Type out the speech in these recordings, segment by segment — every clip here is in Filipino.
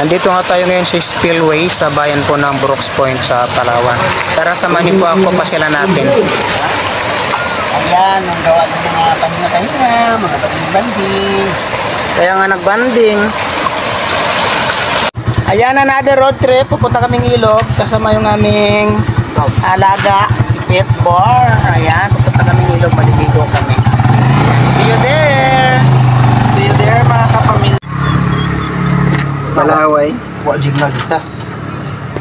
Nandito nga tayo ngayon sa spillway sa bayan po ng Brooks Point sa Palawan. Tara, samahin po ako, pasyalan natin. Ayan, ang gawa ng mga pahinga-pahinga, mga banding. Kaya nga nagbanding. Ayan, another road trip. Pupunta kaming ilog kasama yung aming alaga, si Pitbull. Ayan, pupunta kaming ilog, maliligo kami. See you there! See you there, mga kapamilya. Palaway. Wajig na litas.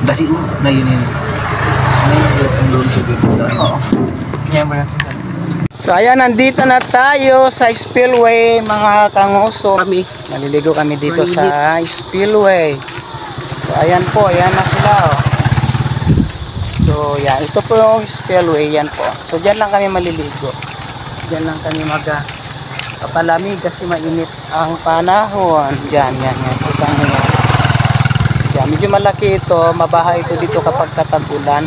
Dali na yun yun. Na yun ang doon sa dito sa ano. So ayan, nandito na tayo sa spillway, mga kanguso. Maliligo kami dito sa spillway. So ayan po, ayan na sila oh. So yan, ito po yung spillway, yan po. So dyan lang kami maliligo. Dyan lang kami papalamig kasi mainit ang panahon. Dyan, yan. Putang nyo yan. Dyan, medyo malaki ito, mabaha ito dito kapag katag-ulan.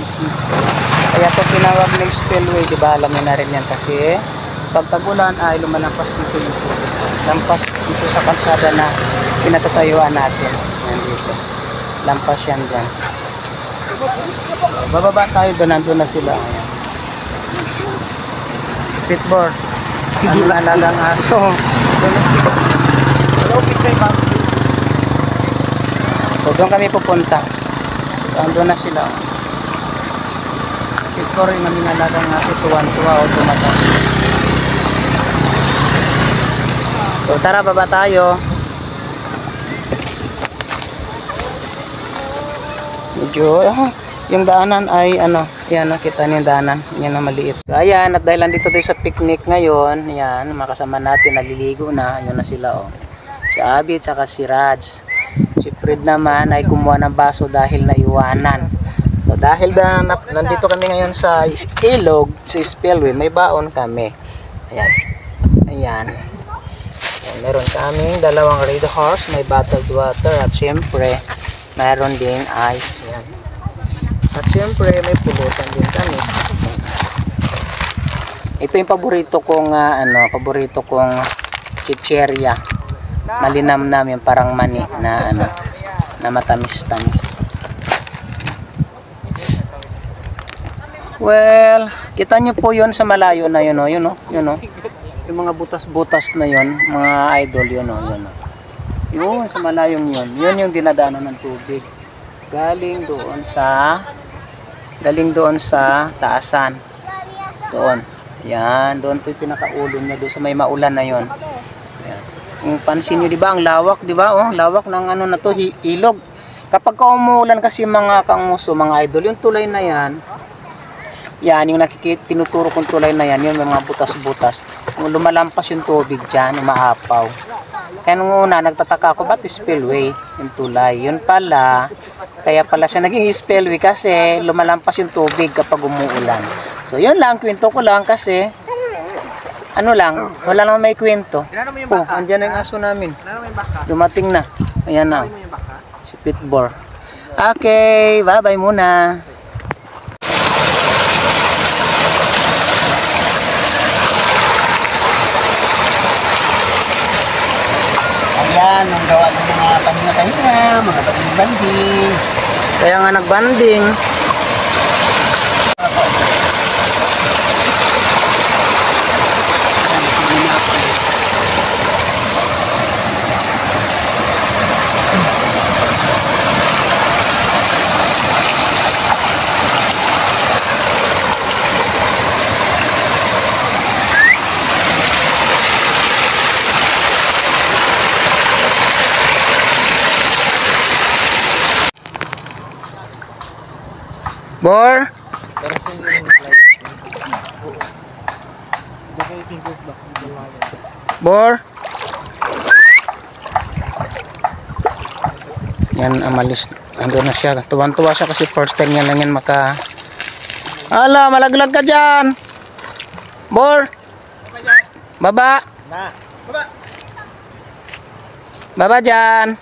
Kaya ito tinawag na spillway, diba? Alam nyo na rin yan kasi pag tag-ulan ay lumalampas dito yung tubig. Lampas dito sa kalsada na pinatatayuan natin. Yan dito. Lampas yan dyan. Bababa tayo doon, nandun na sila. Ayan. Si Pitbull. Ano na alagang aso. So doon kami pupunta. So andun na sila. Ito rin namin alagang aso. Tuwan-tuwa o tumata. So tara, baba tayo. Medyo yung daanan ay ano, yan, kita niyo yung daanan, yan ang maliit. So, ayan, at dahil nandito tayo sa picnic ngayon, yan, makasama natin, naliligo na, yun na sila oh. Si Abby at saka si Raj. Si Fred naman ay kumuha ng baso dahil naiwanan. So dahil nandito kami ngayon sa ilog, sa spillway, may baon kami. Ayan. Ayan. Ayan, meron kaming dalawang Red Horse, may bottled water at syempre mayroon din ice. Ayan. At syempre may pulutan din kami. Ito yung paborito kong chicherya. Malinamnam yung parang mani na na matamis-tamis. Well, kita nyo po yun sa malayo na yun oh, yun oh. Yung mga butas-butas na yun, mga idol yun oh, yun oh. Yun sa malayong yun. Yun yung dinadaanan ng tubig. Galing doon sa taasan. Doon. Yan, doon po yung pinakaulo niya, doon sa may maulan na yon. Yan. Kung pansin niyo, 'di ba, ang lawak, 'di ba? Oh, lawak ng ano na to, ilog. Kapag umuulan kasi mga kanguso, mga idol, yung tulay na yan. Yan, yung tinuturo kong tulay na yan, yun may mga butas-butas. Kung lumalampas yung tubig diyan, umaapaw. Kaya nung una, nagtataka ako, ba't spillway yung tulay? Yun pala, kaya pala siya naging spillway kasi lumalampas yung tubig kapag umuulan. So yun lang, kwento ko lang kasi ano lang, wala lang may kwento. Oh, andyan na yung aso namin. Dumating na. Ayan na. Si Pitbull. Okay, bye-bye muna. Ayan, ang gawa ng mga pahinga-pahinga, mga banding. Kaya nga nagbanding. Bor? Bor? Yan, amalis. Ando na siya. Tuwan-tuwa siya kasi first time niya lang yan Ala, malaglag ka dyan. Bor? Baba. Baba dyan.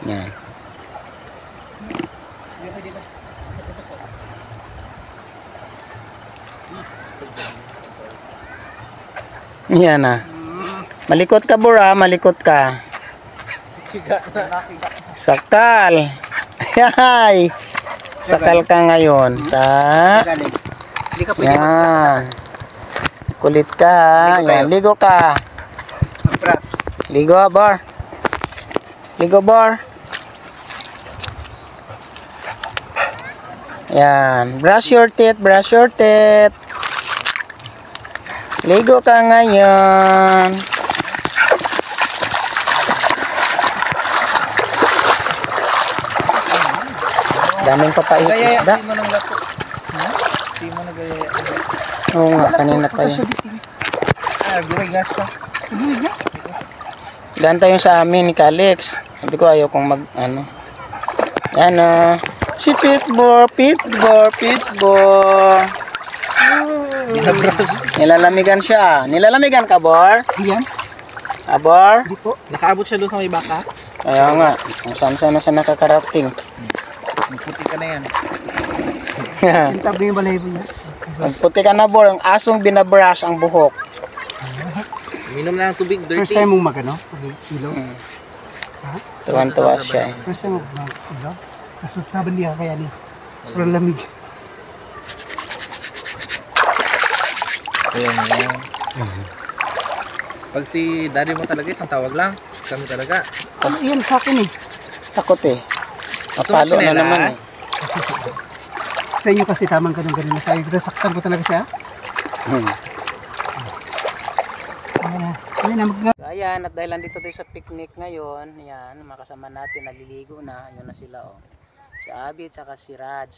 Yan. Yan na. Malikot ka, Bora. Malikot ka. Sakal. Yay. Sakal ka ngayon. Ta. Yan. Kulit ka. Yan. Ligo ka. Ligo, Bor. Ligo, Bor. Yan. Brush your teeth. Brush your teeth. Ligo ka ngayon. Daming papait isda. Di mo nagayaya. Oo nga, kanina pa yun. Guwig na siya. Ganta yung sa amin ni Calix. Sabi ko ayaw kong mag ano. Yan o. Si Pitbull, Pitbull, Pitbull. Binabros. Nilalamigan siya. Nilalamigan ka, Bor? Yan. Bor? Di po. Nakaabot siya doon sa may baka. Kaya nga. Kung saan na siya nakakarating. Puti ka na yan. Tabi yung balay niya. Magputi ka na, Bor. Ang asong binabrush ang buhok. Minom na ng tubig, dirty. First time mong magano? Ilo? Tuwan-tuwa siya eh. First time mong ilo? Saban niya kaya ni. Sobrang lamig. Ayan yan. Pag si daddy mo talaga, isang tawag lang. Kami talaga. Ano yan sa akin eh? Takot eh. Mapalo na naman eh. Sa inyo kasi tamang ganun-ganun na sa'yo. Nasaktan ko talaga siya. Ayan na, So, ayan, at dahil nandito tayo sa picnic ngayon, yan, makasama natin, naliligo na, yun na sila oh. Si Abby at saka si Raj.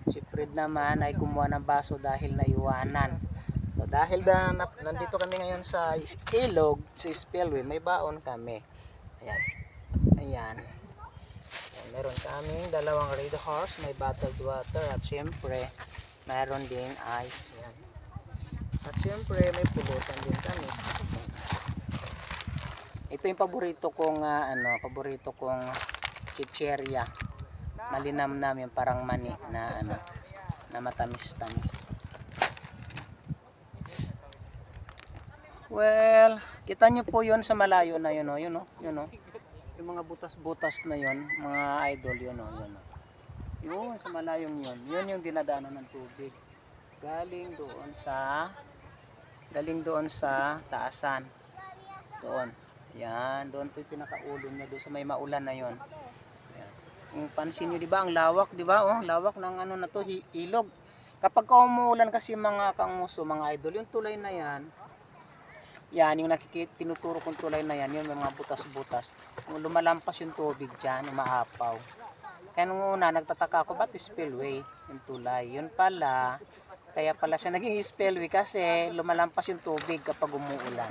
Si Fred naman ay kumuha ng baso dahil naiwanan. So dahil nandito kami ngayon sa ilog, sa spillway, may baon kami. Ayan. Ayan. Ayan, meron kaming dalawang red horse, may bottled water at syempre, meron din ice. Ayan. At syempre, may pulutan din kami. Ito yung paborito kong paborito kong chicheria. Malinamnam yung parang mani na na matamis-tamis. Well, kita nyo po 'yon sa malayo na yun, yun. Yung mga butas-butas na yun, mga idol yun, yun. Yun sa malayong yun. Yun yung dinadaanan ng tubig. Galing doon sa taasan. Doon. Yan, doon po yung pinakaulo niya, doon sa may maulan na yon. Yan. Kung pansin niyo, di ba, ang lawak, di ba? Oh, lawak ng na to, ilog. Kapag umuulan kasi mga kanguso, mga idol, yung tulay na yan, yung tinuturo kong tulay na yan, yung mga butas-butas. Kung lumalampas yung tubig dyan, umaapaw. Kaya nung una, nagtataka ako, ba't spillway yung tulay? Yun pala, kaya pala siya naging spillway kasi lumalampas yung tubig kapag umuulan.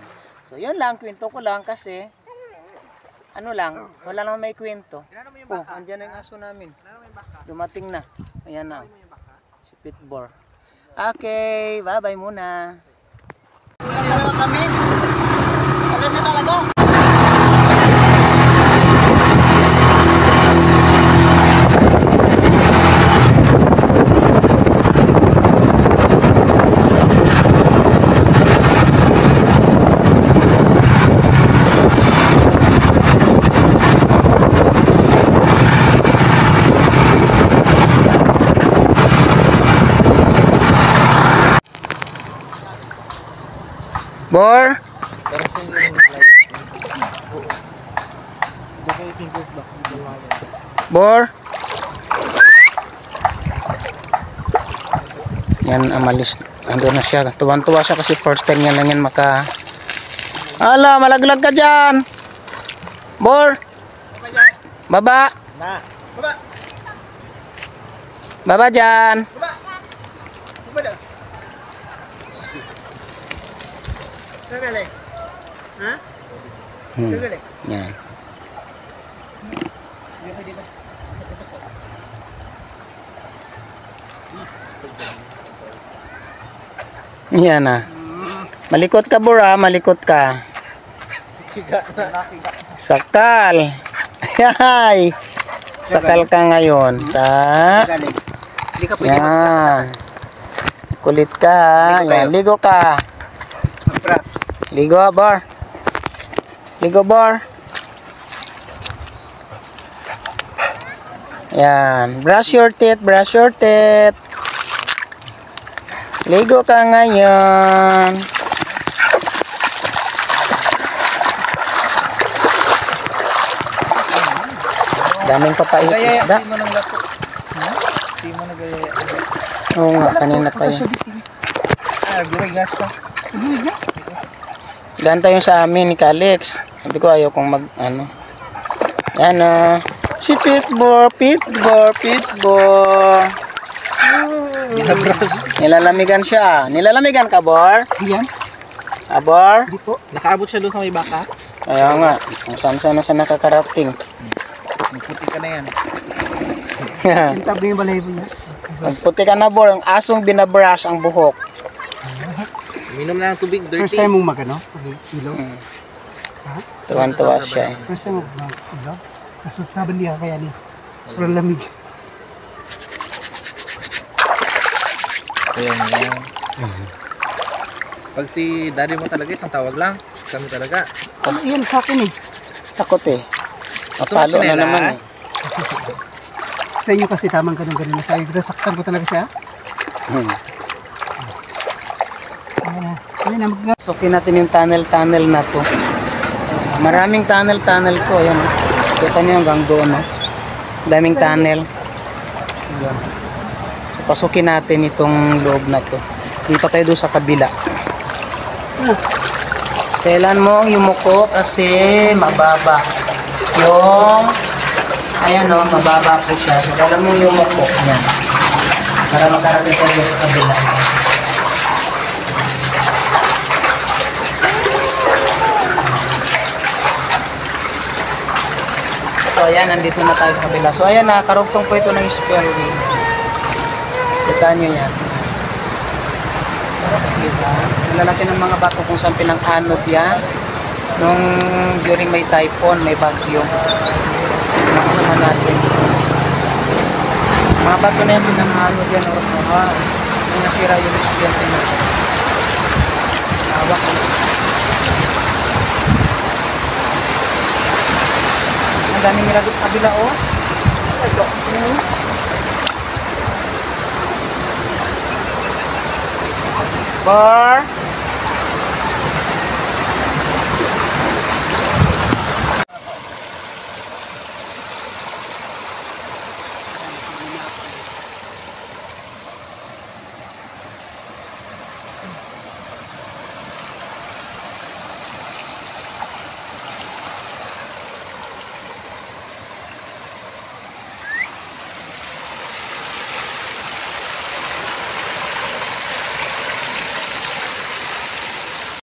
So yun lang, kwento ko lang kasi wala lang may kwento. Oh, andyan na yung aso namin. Dumating na. Ayan na. Si Pitbull. Okay, bye-bye muna. Kami. Alam na talaga. Bor? Bor? Yan, amalis. Ando na siya. Tuwan-tuwa siya kasi first time niya lang yan Ala, malaglag ka dyan. Bor? Baba. Baba dyan. Galing. Ha? Galing. Yan. Yan na. Malikot ka, Bora. Malikot ka. Sakal. Yay. Sakal ka ngayon. Ta. Yan. Kulit ka. Yan. Ligo ka. Ligo, Bar. Ligo, Bar. Yan. Brush your teeth, brush your teeth. Ligo ka ngayon. Daming papait isda. Sino nang gato? Sino nagayaya? Oo nga, kanina pa yun. Guray nga siya. Ganta yung sa amin ni Calix. Sabi ko ayaw kong mag ano. Yan si Pitbull, Pitbull, Pitbull. Nilalamigan siya. Nilalamigan ka, Bor? Yan. Bor? Hindi po. Nakaabot siya doon sa may baka. Kaya nga. Kung saan na siya nakakarating. Puti ka na yan. Yung tabi yung balay niya. Magputi ka na, Bor. Ang asong binabrush ang buhok. Minom na ng tubig, First dirty. time mong magano? Ilo? Tuwan-tuwa siya. First time mong mag-ilo? Sa saban niya kaya ni. Sobrang lamig. Kaya yan. Pag si daddy mo talaga, isang tawag lang. Kami talaga. Ano yan sa akin eh. Takot eh. Mapalo na naman eh. Sa inyo kasi tamang ganun na sa akin. Nasaktan ko talaga siya. Ayun na, Sukin natin yung tunnel na to. Maraming tunnel ko. Ayan. Kita nyo hanggang doon. No? Daming tunnel. Ayan. So, pasukin natin itong loob na to. Hindi pa tayo doon sa kabila. Kailan mo ang yumuko kasi mababa. Ayan o, mababa po siya. So, kailan mo yumuko. Ayan. Para makarating tayo sa kabila. So ayan, nandito na tayo sa kabila. So ayan, karugtong po ito ng spare wheel. Kita nyo yan. Diba? Lalaki ng mga bato kung saan pinang-anod yan. Nung during may typhoon, may bagyo. Mga kasama natin. Mga bato na yan pinang-anod yan. Nung nasira yung estudyante na. Hawak ko. Ang daming nilagot sa kabila, oh. Ito. Bar.